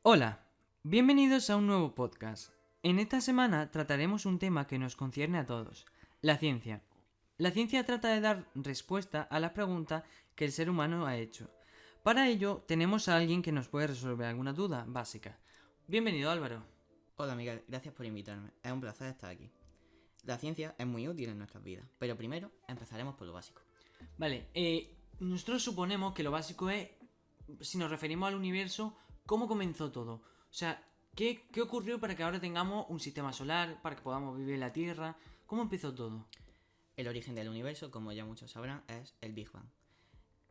Hola, bienvenidos a un nuevo podcast. En esta semana trataremos un tema que nos concierne a todos, la ciencia. La ciencia trata de dar respuesta a las preguntas que el ser humano ha hecho. Para ello tenemos a alguien que nos puede resolver alguna duda básica. Bienvenido, Álvaro. Hola Miguel, gracias por invitarme. Es un placer estar aquí. La ciencia es muy útil en nuestras vidas, pero primero empezaremos por lo básico. Vale, nosotros suponemos que lo básico es, si nos referimos al universo, cómo comenzó todo. O sea, ¿qué ocurrió para que ahora tengamos un sistema solar, para que podamos vivir en la Tierra? ¿Cómo empezó todo? El origen del universo, como ya muchos sabrán, es el Big Bang.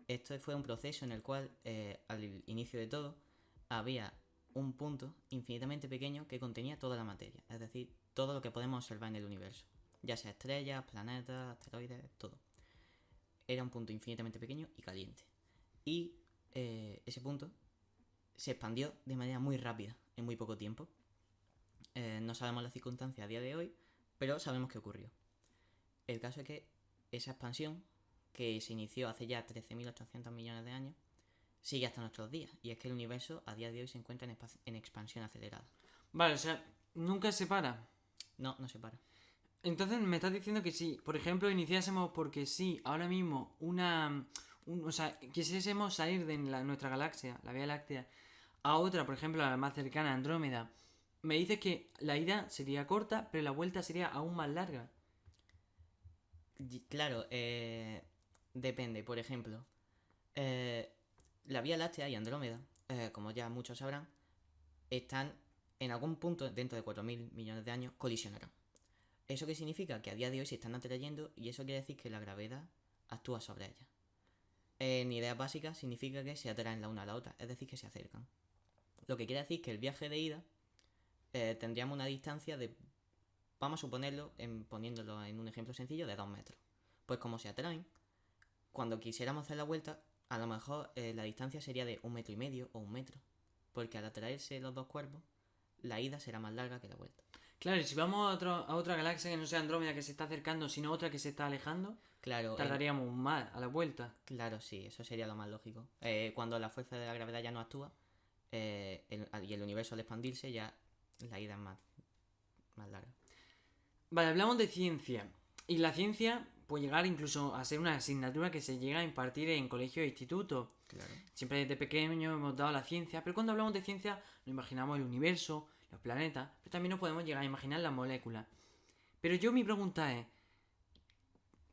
Este fue un proceso en el cual, al inicio de todo, había un punto infinitamente pequeño que contenía toda la materia, es decir, todo lo que podemos observar en el universo, ya sea estrellas, planetas, asteroides, todo. Era un punto infinitamente pequeño y caliente. Y ese punto se expandió de manera muy rápida, en muy poco tiempo. No sabemos las circunstancias a día de hoy, pero sabemos qué ocurrió. El caso es que esa expansión, que se inició hace ya 13.800 millones de años, sigue hasta nuestros días. Y es que el universo a día de hoy se encuentra en expansión acelerada. Vale, o sea, nunca se para. No, no se para. Entonces me estás diciendo que si, por ejemplo, iniciásemos porque sí, ahora mismo o sea, quisiésemos salir de nuestra galaxia, la Vía Láctea, a otra, por ejemplo, a la más cercana, Andrómeda, me dices que la ida sería corta, pero la vuelta sería aún más larga. Claro, depende. Por ejemplo, eh, la Vía Láctea y Andrómeda, como ya muchos sabrán, están en algún punto dentro de 4.000 millones de años colisionarán. ¿Eso qué significa? Que a día de hoy se están atrayendo y eso quiere decir que la gravedad actúa sobre ellas. En ideas básicas significa que se atraen la una a la otra, es decir, que se acercan. Lo que quiere decir que el viaje de ida tendríamos una distancia de, vamos a suponerlo, poniéndolo en un ejemplo sencillo, de 2 metros. Pues como se atraen, cuando quisiéramos hacer la vuelta, a lo mejor la distancia sería de 1,5 metros o 1 metro. Porque al atraerse los dos cuerpos, la ida será más larga que la vuelta. Claro, y si vamos a otra galaxia que no sea Andrómeda que se está acercando, sino otra que se está alejando, Claro, tardaríamos más a la vuelta. claro, sí, eso sería lo más lógico. Cuando la fuerza de la gravedad ya no actúa y el universo al expandirse, ya la ida es más larga. Vale, hablamos de ciencia. Y la ciencia puede llegar incluso a ser una asignatura que se llega a impartir en colegios e institutos. Claro. Siempre desde pequeño hemos dado la ciencia, pero cuando hablamos de ciencia nos imaginamos el universo, los planetas, pero también nos podemos llegar a imaginar las moléculas. Pero mi pregunta es,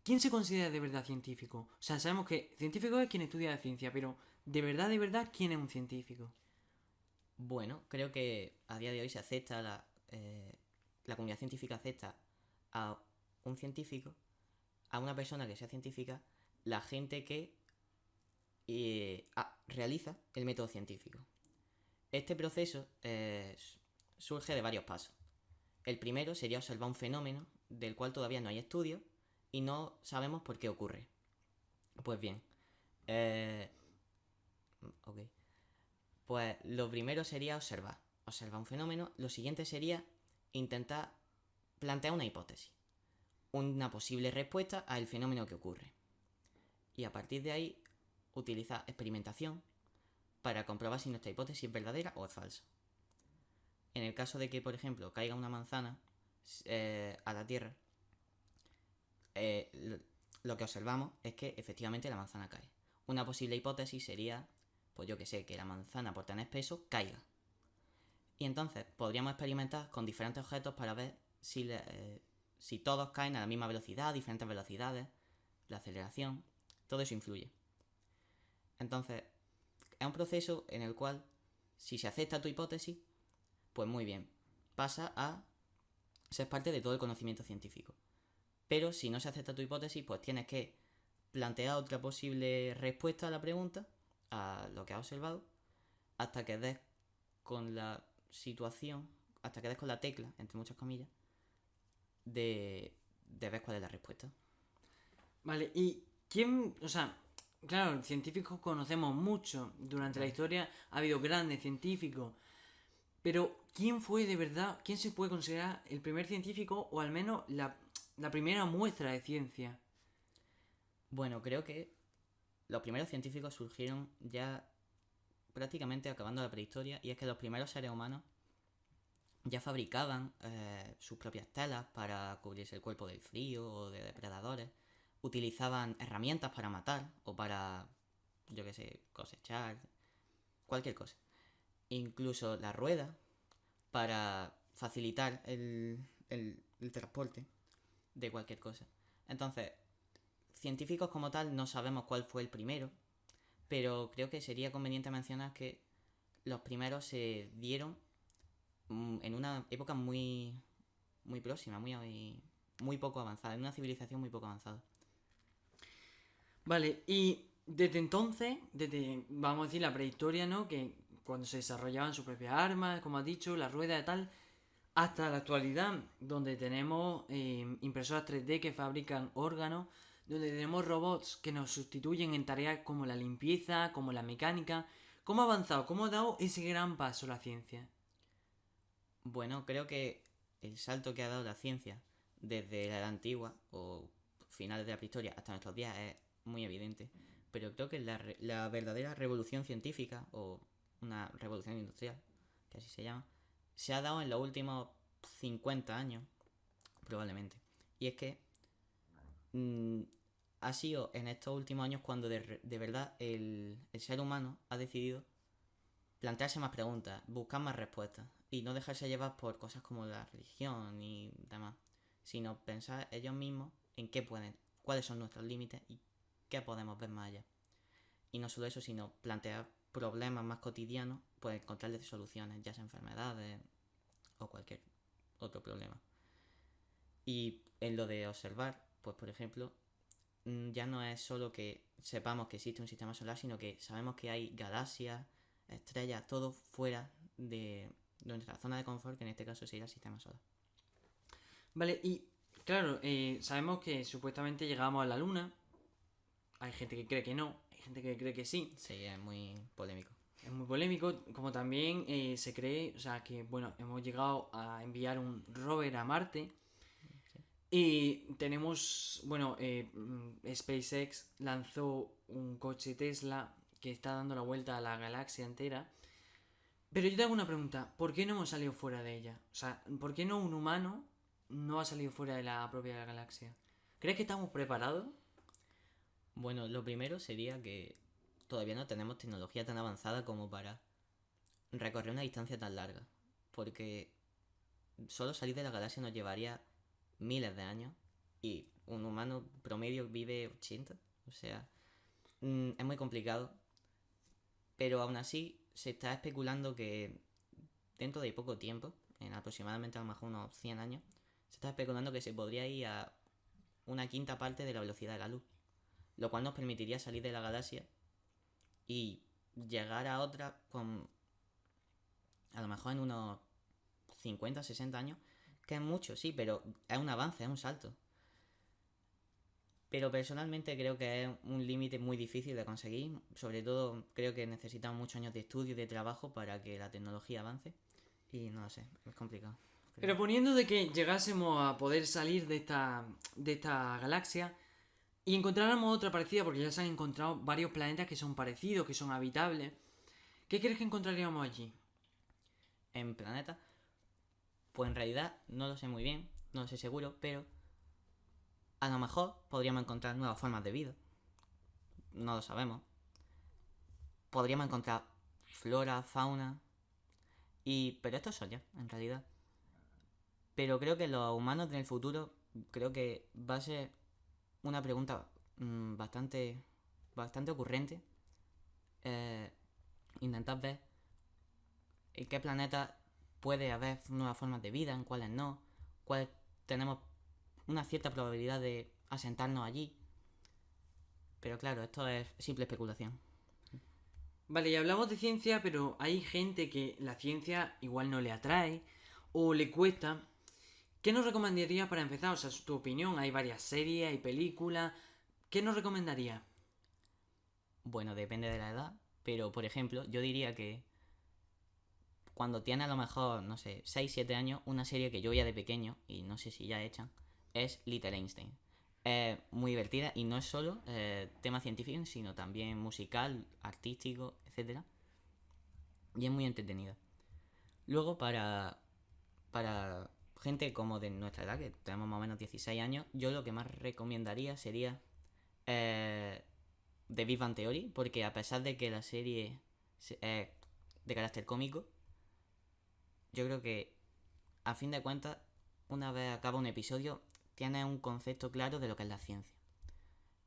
¿quién se considera de verdad científico? O sea, sabemos que científico es quien estudia la ciencia, pero de verdad, ¿quién es un científico? Bueno, creo que a día de hoy se acepta, la comunidad científica acepta a un científico, a una persona que sea científica, la gente que realiza el método científico. Este proceso surge de varios pasos. El primero sería observar un fenómeno del cual todavía no hay estudios y no sabemos por qué ocurre. Pues bien, ok. Pues lo primero sería observar un fenómeno. Lo siguiente sería intentar plantear una hipótesis, una posible respuesta al fenómeno que ocurre. Y a partir de ahí, utilizar experimentación para comprobar si nuestra hipótesis es verdadera o es falsa. En el caso de que, por ejemplo, caiga una manzana a la Tierra, lo que observamos es que efectivamente la manzana cae. Una posible hipótesis sería, pues yo que sé, que la manzana por tener peso caiga. Y entonces podríamos experimentar con diferentes objetos para ver si todos caen a la misma velocidad, diferentes velocidades, la aceleración, todo eso influye. Entonces, es un proceso en el cual, si se acepta tu hipótesis, pues muy bien, pasa a ser parte de todo el conocimiento científico. Pero si no se acepta tu hipótesis, pues tienes que plantear otra posible respuesta a la pregunta, a lo que has observado, hasta que des con la situación, hasta que des con la tecla, entre muchas comillas, de ver cuál es la respuesta. Vale, ¿y quién, o sea, claro, científicos conocemos mucho, durante la historia ha habido grandes científicos, pero ¿quién fue de verdad, quién se puede considerar el primer científico o al menos la primera muestra de ciencia? Bueno, creo que los primeros científicos surgieron ya prácticamente acabando la prehistoria, y es que los primeros seres humanos ya fabricaban sus propias telas para cubrirse el cuerpo del frío o de depredadores, utilizaban herramientas para matar o para, yo qué sé, cosechar, cualquier cosa. Incluso la rueda para facilitar el transporte de cualquier cosa. Entonces, científicos como tal no sabemos cuál fue el primero, pero creo que sería conveniente mencionar que los primeros se dieron en una época muy, muy próxima, muy poco avanzada, en una civilización muy poco avanzada. Vale, y desde entonces, desde, vamos a decir, la prehistoria, ¿no? Que cuando se desarrollaban sus propias armas, como has dicho, la rueda y tal, hasta la actualidad, donde tenemos impresoras 3D que fabrican órganos, donde tenemos robots que nos sustituyen en tareas como la limpieza, como la mecánica. ¿Cómo ha avanzado? ¿Cómo ha dado ese gran paso la ciencia? Bueno, creo que el salto que ha dado la ciencia desde la edad antigua o finales de la prehistoria hasta nuestros días es muy evidente, pero creo que la verdadera revolución científica o una revolución industrial, que así se llama, se ha dado en los últimos 50 años, probablemente. Y es que mm, ha sido en estos últimos años cuando de verdad el ser humano ha decidido plantearse más preguntas, buscar más respuestas y no dejarse llevar por cosas como la religión y demás, sino pensar ellos mismos en qué pueden, cuáles son nuestros límites y qué podemos ver más allá. Y no solo eso, sino plantear problemas más cotidianos, pues encontrarles soluciones, ya sea enfermedades o cualquier otro problema. Y en lo de observar, pues por ejemplo, ya no es solo que sepamos que existe un sistema solar, sino que sabemos que hay galaxias, estrellas, todo fuera de nuestra zona de confort, que en este caso sería el sistema solar. Vale, y claro, sabemos que supuestamente llegamos a la Luna. Hay gente que cree que no, hay gente que cree que sí. Sí, es muy polémico. Es muy polémico, como también se cree, o sea, que bueno, hemos llegado a enviar un rover a Marte. Y tenemos, bueno, SpaceX lanzó un coche Tesla que está dando la vuelta a la galaxia entera. Pero yo te hago una pregunta, ¿por qué no hemos salido fuera de ella? O sea, ¿por qué no un humano no ha salido fuera de la propia galaxia? ¿Crees que estamos preparados? Bueno, lo primero sería que todavía no tenemos tecnología tan avanzada como para recorrer una distancia tan larga. Porque solo salir de la galaxia nos llevaría miles de años y un humano promedio vive 80. O sea, es muy complicado. Pero aún así se está especulando que dentro de poco tiempo, en aproximadamente a lo mejor unos 100 años, se está especulando que se podría ir a una quinta parte de la velocidad de la luz, lo cual nos permitiría salir de la galaxia y llegar a otra con a lo mejor en unos 50, 60 años, que es mucho, sí, pero es un avance, es un salto. Pero personalmente creo que es un límite muy difícil de conseguir. Sobre todo creo que necesitamos muchos años de estudio y de trabajo para que la tecnología avance. Y no lo sé, es complicado. Pero poniendo de que llegásemos a poder salir de esta galaxia y encontráramos otra parecida, porque ya se han encontrado varios planetas que son parecidos, que son habitables, ¿qué crees que encontraríamos allí? En planeta, pues en realidad no lo sé muy bien, no lo sé seguro, pero a lo mejor podríamos encontrar nuevas formas de vida. No lo sabemos. Podríamos encontrar flora, fauna. Pero esto es ya, en realidad. Pero creo que los humanos en el futuro, creo que va a ser una pregunta bastante ocurrente. Eh, Intentar ver en qué planeta puede haber nuevas formas de vida, en cuáles no, cuáles tenemos una cierta probabilidad de asentarnos allí. Pero claro, esto es simple especulación. Vale, y hablamos de ciencia, pero hay gente que la ciencia igual no le atrae o le cuesta. ¿Qué nos recomendaría para empezar? O sea, es tu opinión. Hay varias series, hay películas. ¿Qué nos recomendaría? Bueno, depende de la edad, pero por ejemplo, yo diría que cuando tiene a lo mejor, no sé, 6 7 años, una serie que yo veía de pequeño, y no sé si ya echan, es Little Einstein. Es muy divertida y no es solo tema científico, sino también musical, artístico, etcétera. y es muy entretenida. Luego, para gente como de nuestra edad, que tenemos más o menos 16 años, yo lo que más recomendaría sería The Big Bang Theory, porque a pesar de que la serie es de carácter cómico, yo creo que a fin de cuentas, una vez acaba un episodio, tienes un concepto claro de lo que es la ciencia.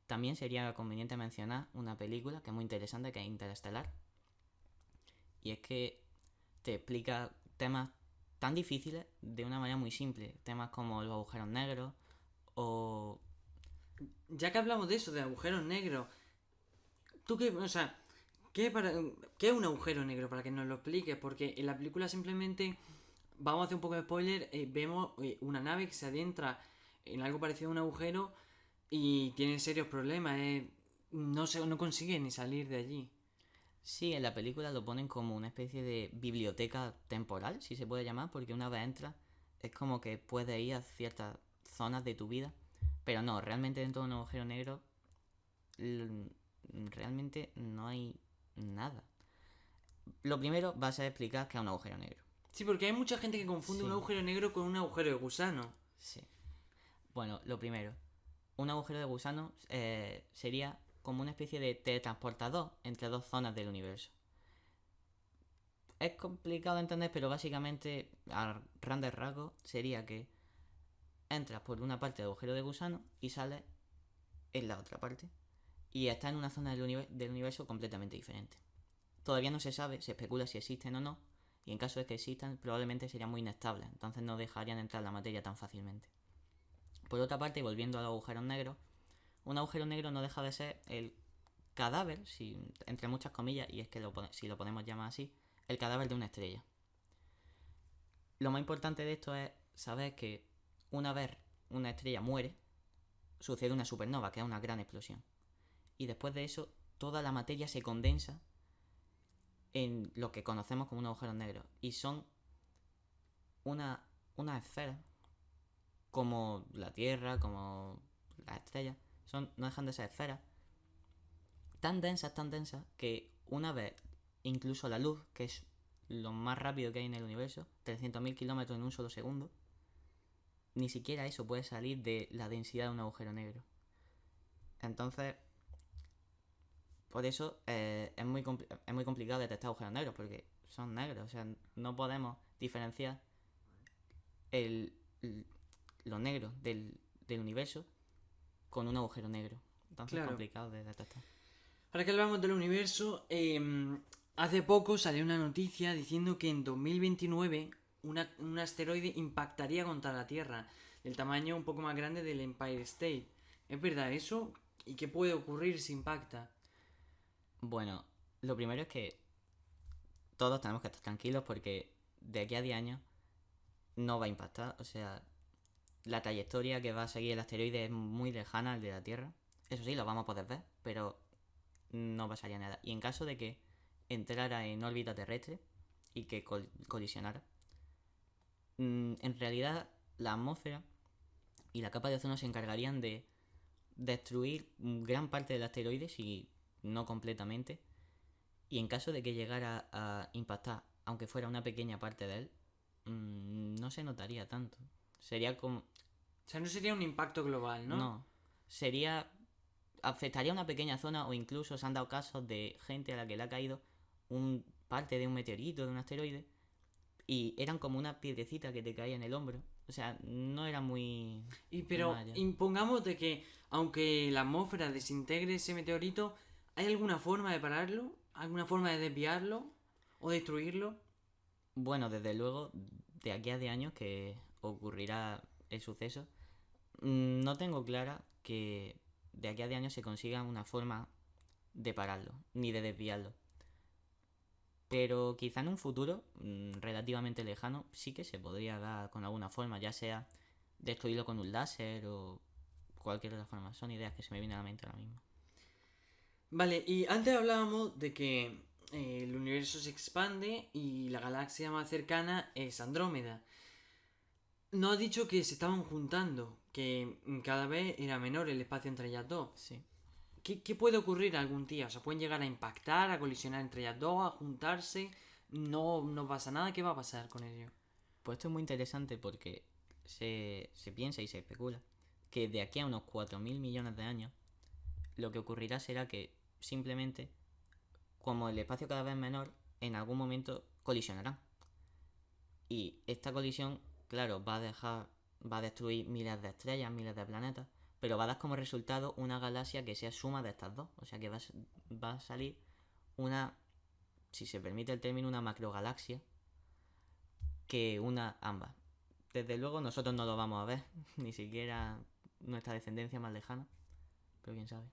También sería conveniente mencionar una película que es muy interesante, que es Interestelar, y es que te explica temas tan difíciles de una manera muy simple, temas como los agujeros negros o... Ya que hablamos de eso, de agujeros negros, ¿tú qué, o sea, qué es un agujero negro para que nos lo expliques? Porque en la película simplemente, vamos a hacer un poco de spoiler, vemos una nave que se adentra en algo parecido a un agujero y tiene serios problemas, no consigue ni salir de allí. Sí, en la película lo ponen como una especie de biblioteca temporal, si se puede llamar, porque una vez entras es como que puedes ir a ciertas zonas de tu vida, pero no, realmente dentro de un agujero negro realmente no hay nada. Lo primero va a ser explicar qué es un agujero negro. Sí, porque hay mucha gente que confunde un Sí, agujero negro con un agujero de gusano. sí. Bueno, lo primero, un agujero de gusano sería como una especie de teletransportador entre dos zonas del universo. Es complicado de entender, pero básicamente, a grandes rasgos, sería que entras por una parte del agujero de gusano y sales en la otra parte. Y estás en una zona del universo completamente diferente. Todavía no se sabe, se especula si existen o no, y en caso de que existan, probablemente serían muy inestables, entonces no dejarían entrar la materia tan fácilmente. Por otra parte, volviendo a los agujeros negros, un agujero negro no deja de ser el cadáver, entre muchas comillas, y es que si lo podemos llamar así, el cadáver de una estrella. Lo más importante de esto es saber que una vez una estrella muere, sucede una supernova, que es una gran explosión. Y después de eso, toda la materia se condensa en lo que conocemos como un agujero negro. Y son una esfera, como la Tierra, como las estrellas, no dejan de ser esferas tan densas, que una vez incluso la luz, que es lo más rápido que hay en el universo, 300.000 kilómetros en un solo segundo, ni siquiera eso puede salir de la densidad de un agujero negro. Entonces, por eso es muy complicado detectar agujeros negros, porque son negros, o sea, no podemos diferenciar el, lo negro del universo con un agujero negro. Entonces es Claro. complicado de detectar. Ahora que hablamos del universo, hace poco salió una noticia diciendo que en 2029 un asteroide impactaría contra la Tierra, del tamaño un poco más grande del Empire State. ¿Es verdad eso? ¿Y qué puede ocurrir si impacta? Bueno, lo primero es que todos tenemos que estar tranquilos porque de aquí a 10 años no va a impactar. O sea, la trayectoria que va a seguir el asteroide es muy lejana al de la Tierra. Eso sí, lo vamos a poder ver, pero no pasaría nada. Y en caso de que entrara en órbita terrestre y que colisionara, en realidad la atmósfera y la capa de ozono se encargarían de destruir gran parte del asteroide, si no completamente. Y en caso de que llegara a impactar, aunque fuera una pequeña parte de él, no se notaría tanto. Sería como... O sea, no sería un impacto global, ¿no? No, sería... Afectaría a una pequeña zona, o incluso se han dado casos de gente a la que le ha caído parte de un meteorito, de un asteroide, y eran como una piedrecita que te caía en el hombro. O sea, no era muy... Pero impongamos de que, aunque la atmósfera desintegre ese meteorito, ¿hay alguna forma de pararlo? ¿Alguna forma de desviarlo? ¿O destruirlo? Bueno, desde luego, de aquí a 10 años que ocurrirá el suceso, no tengo clara que de aquí a 10 años se consiga una forma de pararlo, ni de desviarlo. Pero quizá en un futuro relativamente lejano sí que se podría dar con alguna forma, ya sea destruirlo con un láser o cualquier otra forma. Son ideas que se me vienen a la mente ahora mismo. Vale, y antes hablábamos de que el universo se expande y la galaxia más cercana es Andrómeda. No has dicho que se estaban juntando, que cada vez era menor el espacio entre ellas dos. Sí. ¿Qué puede ocurrir algún día? O sea, pueden llegar a impactar, a colisionar entre ellas dos, a juntarse. no pasa nada, ¿qué va a pasar con ello? Pues esto es muy interesante porque se piensa y se especula que de aquí a unos 4.000 millones de años lo que ocurrirá será que simplemente, como el espacio cada vez es menor, en algún momento colisionarán. Y esta colisión, claro, va a destruir miles de estrellas, miles de planetas, pero va a dar como resultado una galaxia que sea suma de estas dos. O sea que va a salir una, si se permite el término, una macrogalaxia que una ambas. Desde luego nosotros no lo vamos a ver, ni siquiera nuestra descendencia más lejana, pero quién sabe.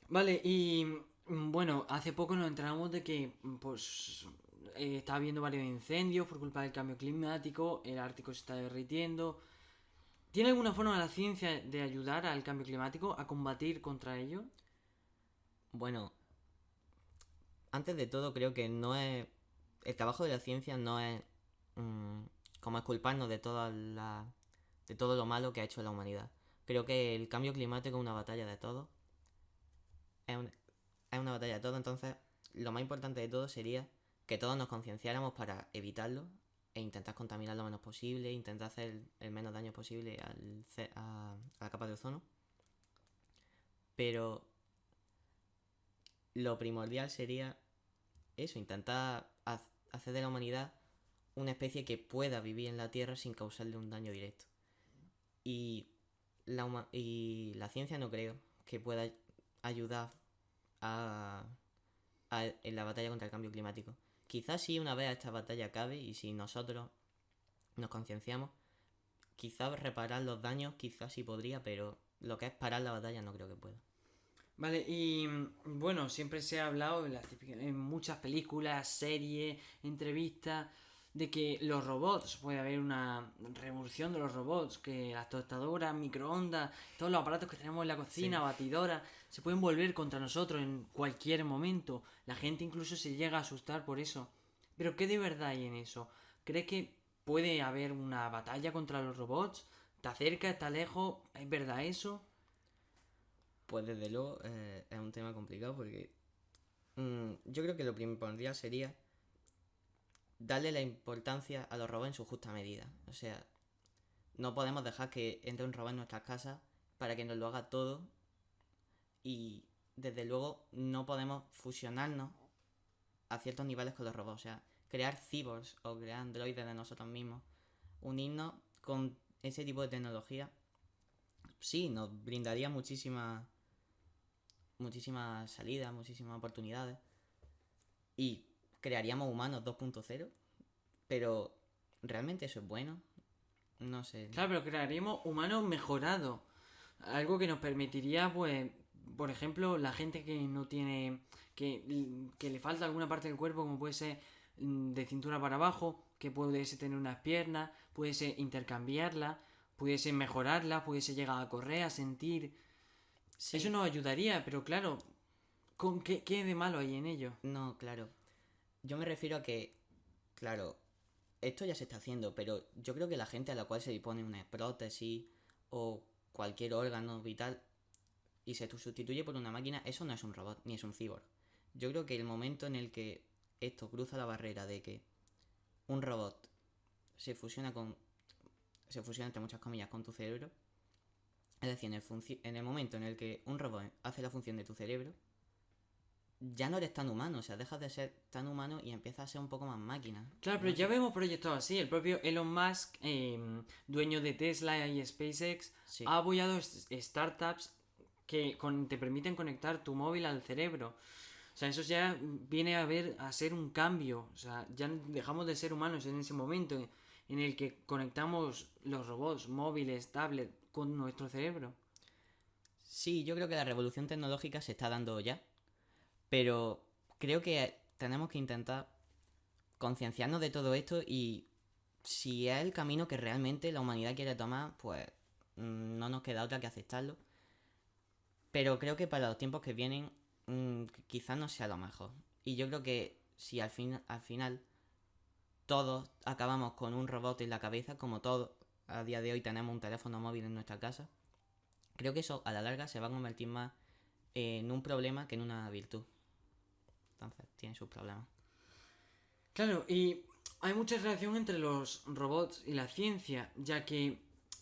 Vale, y bueno, hace poco nos enteramos de que pues está habiendo varios incendios por culpa del cambio climático, el Ártico se está derritiendo. ¿Tiene alguna forma la ciencia de ayudar al cambio climático a combatir contra ello? Bueno, antes de todo creo que no es... El trabajo de la ciencia no es como exculparnos de todo lo malo que ha hecho la humanidad. Creo que el cambio climático es una batalla de todos. Es, un- es una batalla de todos, entonces lo más importante de todo sería que todos nos concienciáramos para evitarlo e intentar contaminar lo menos posible, intentar hacer el menos daño posible a la capa de ozono. Pero lo primordial sería eso, intentar hacer de la humanidad una especie que pueda vivir en la Tierra sin causarle un daño directo. Y y la ciencia no creo que pueda ayudar a, en la batalla contra el cambio climático. Quizás si una vez esta batalla acabe y si nosotros nos concienciamos, quizás reparar los daños, quizás sí podría, pero lo que es parar la batalla no creo que pueda. Vale, y bueno, siempre se ha hablado en muchas películas, series, entrevistas, de que los robots, puede haber una revolución de los robots, que las tostadoras, microondas, todos los aparatos que tenemos en la cocina, Sí. batidoras, se pueden volver contra nosotros en cualquier momento. La gente incluso se llega a asustar por eso. Pero ¿qué de verdad hay en eso? ¿Crees que puede haber una batalla contra los robots? ¿Está cerca? ¿Está lejos? ¿Es verdad eso? Pues desde luego es un tema complicado porque yo creo que lo primordial sería darle la importancia a los robots en su justa medida. O sea, no podemos dejar que entre un robot en nuestras casas para que nos lo haga todo y desde luego no podemos fusionarnos a ciertos niveles con los robots. O sea, crear cyborgs o crear androides de nosotros mismos, unirnos con ese tipo de tecnología, sí, nos brindaría muchísimas salidas, muchísimas oportunidades y crearíamos humanos 2.0, pero ¿realmente eso es bueno? No sé. Claro, pero crearíamos humanos mejorados. Algo que nos permitiría, pues, por ejemplo, la gente que no tiene, que le falta alguna parte del cuerpo, como puede ser de cintura para abajo, que pudiese tener unas piernas, pudiese intercambiarla, pudiese mejorarla, pudiese llegar a correr, a sentir. Eso Sí, nos ayudaría, pero claro, ¿qué de malo hay en ello? no, claro. Yo me refiero a que, claro, esto ya se está haciendo, pero yo creo que la gente a la cual se le pone una prótesis o cualquier órgano vital y se sustituye por una máquina, eso no es un robot ni es un cyborg. Yo creo que el momento en el que esto cruza la barrera de que un robot se fusiona con se fusiona entre muchas comillas con tu cerebro, es decir, en el momento en el que un robot hace la función de tu cerebro, ya no eres tan humano, o sea, dejas de ser tan humano y empiezas a ser un poco más máquina. Claro, pero No ya sé. vemos proyectos así. El propio Elon Musk, dueño de Tesla y SpaceX, Sí. ha apoyado startups que te permiten conectar tu móvil al cerebro. O sea, eso ya viene a ser un cambio. O sea, ya dejamos de ser humanos en ese momento en el que conectamos los robots, móviles, tablets con nuestro cerebro. Sí, yo creo que la revolución tecnológica se está dando ya, pero creo que tenemos que intentar concienciarnos de todo esto y si es el camino que realmente la humanidad quiere tomar, pues no nos queda otra que aceptarlo. Pero creo que para los tiempos que vienen quizás no sea lo mejor. Y yo creo que si al final todos acabamos con un robot en la cabeza, como todos a día de hoy tenemos un teléfono móvil en nuestra casa, creo que eso a la larga se va a convertir más en un problema que en una virtud. Entonces, tiene sus problemas. Claro, y hay mucha relación entre los robots y la ciencia, ya que,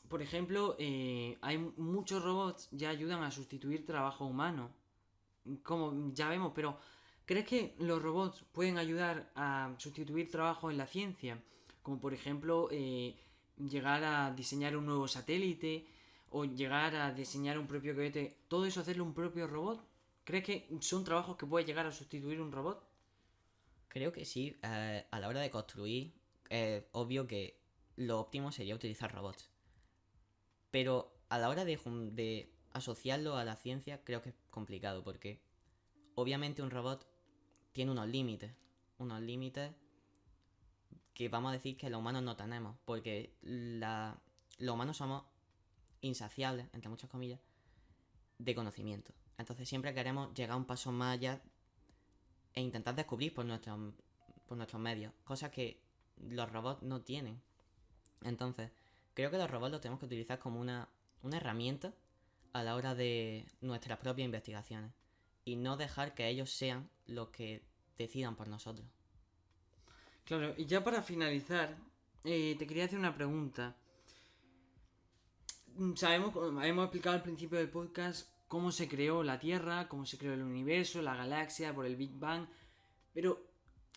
por ejemplo, hay muchos robots ya ayudan a sustituir trabajo humano, como ya vemos, pero ¿crees que los robots pueden ayudar a sustituir trabajo en la ciencia? Como por ejemplo, llegar a diseñar un nuevo satélite o llegar a diseñar un propio cohete, todo eso hacerlo un propio robot. ¿Crees que son trabajos que puede llegar a sustituir un robot? Creo que sí, a la hora de construir, obvio que lo óptimo sería utilizar robots. Pero a la hora de asociarlo a la ciencia, creo que es complicado, porque obviamente un robot tiene unos límites que vamos a decir que los humanos no tenemos, porque los humanos somos insaciables, entre muchas comillas, de conocimiento. Entonces siempre queremos llegar un paso más allá e intentar descubrir por nuestros medios, cosas que los robots no tienen. Entonces, creo que los robots los tenemos que utilizar como una herramienta a la hora de nuestras propias investigaciones y no dejar que ellos sean los que decidan por nosotros. Claro, y ya para finalizar, te quería hacer una pregunta. Sabemos, hemos explicado al principio del podcast cómo se creó la Tierra, cómo se creó el universo, la galaxia, por el Big Bang, pero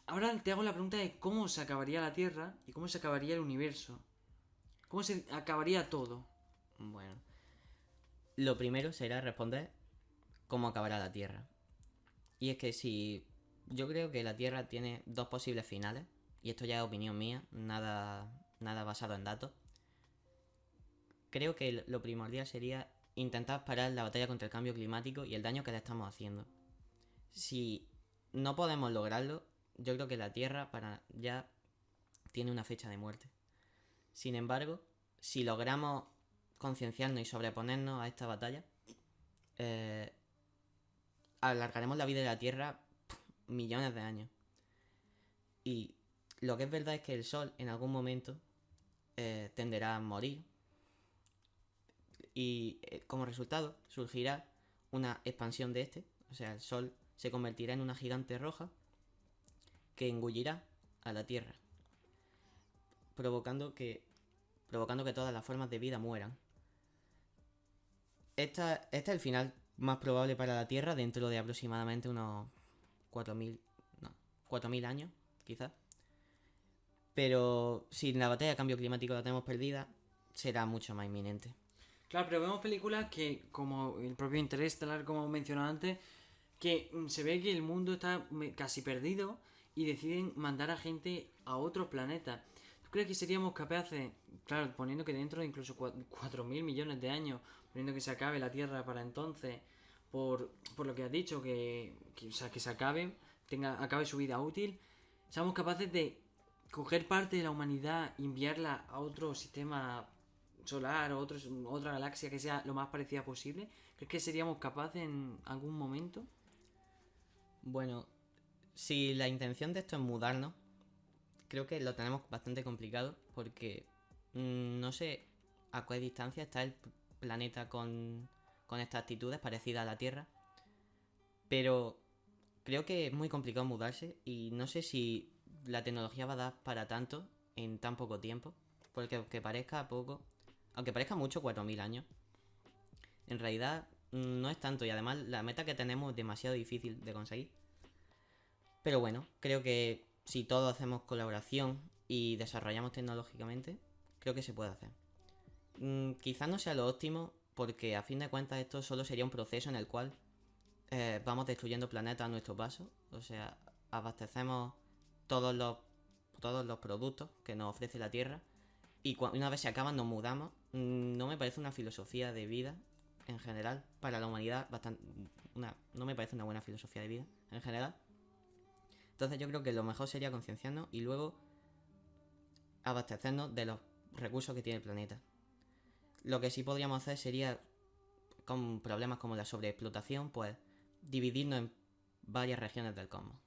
ahora te hago la pregunta de cómo se acabaría la Tierra y cómo se acabaría el universo. ¿Cómo se acabaría todo? Bueno, lo primero será responder cómo acabará la Tierra. Y es que si yo creo que la Tierra tiene dos posibles finales, y esto ya es opinión mía, nada basado en datos. Creo que lo primordial sería intentar parar la batalla contra el cambio climático y el daño que le estamos haciendo. Si no podemos lograrlo, yo creo que la Tierra para ya tiene una fecha de muerte. Sin embargo, si logramos concienciarnos y sobreponernos a esta batalla, eh, alargaremos la vida de la Tierra millones de años. Y lo que es verdad es que el Sol en algún momento tenderá a morir y como resultado surgirá una expansión de este, o sea, el Sol se convertirá en una gigante roja que engullirá a la Tierra, provocando que, provocando que todas las formas de vida mueran. Este es el final más probable para la Tierra dentro de aproximadamente unos 4.000, no, 4.000 años, quizás. Pero si la batalla de cambio climático la tenemos perdida, será mucho más inminente. Claro, pero vemos películas que, como el propio Interestelar, como mencionado antes, que se ve que el mundo está casi perdido y deciden mandar a gente a otro planeta. ¿Tú crees que seríamos capaces, claro, poniendo que dentro de incluso 4.000 millones de años, poniendo que se acabe la Tierra para entonces, por lo que has dicho, o sea, que se acabe, acabe su vida útil, seamos capaces de coger parte de la humanidad y enviarla a otro sistema solar o otra galaxia que sea lo más parecida posible? ¿Crees que seríamos capaces en algún momento? Bueno, si la intención de esto es mudarnos, creo que lo tenemos bastante complicado porque no sé a qué distancia está el planeta con estas actitudes parecidas a la Tierra, pero creo que es muy complicado mudarse y no sé si la tecnología va a dar para tanto en tan poco tiempo, porque aunque parezca poco, aunque parezca mucho 4.000 años, en realidad no es tanto y además la meta que tenemos es demasiado difícil de conseguir. Pero bueno, creo que si todos hacemos colaboración y desarrollamos tecnológicamente, creo que se puede hacer. Quizás no sea lo óptimo porque a fin de cuentas esto solo sería un proceso en el cual vamos destruyendo planetas a nuestro paso. O sea, abastecemos todos los, todos los productos que nos ofrece la Tierra y una vez se acaban nos mudamos. No me parece una filosofía de vida en general para la humanidad no me parece una buena filosofía de vida en general. Entonces yo creo que lo mejor sería concienciarnos y luego abastecernos de los recursos que tiene el planeta. Lo que sí podríamos hacer sería, con problemas como la sobreexplotación, pues dividirnos en varias regiones del cosmos.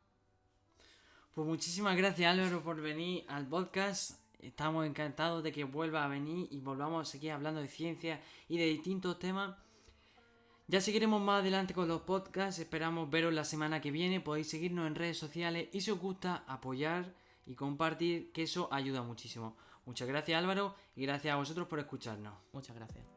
Pues muchísimas gracias, Álvaro, por venir al podcast. Estamos encantados de que vuelva a venir y volvamos a seguir hablando de ciencia y de distintos temas. Ya seguiremos más adelante con los podcasts. Esperamos veros la semana que viene. Podéis seguirnos en redes sociales y si os gusta, apoyar y compartir, que eso ayuda muchísimo. Muchas gracias, Álvaro, y gracias a vosotros por escucharnos. Muchas gracias.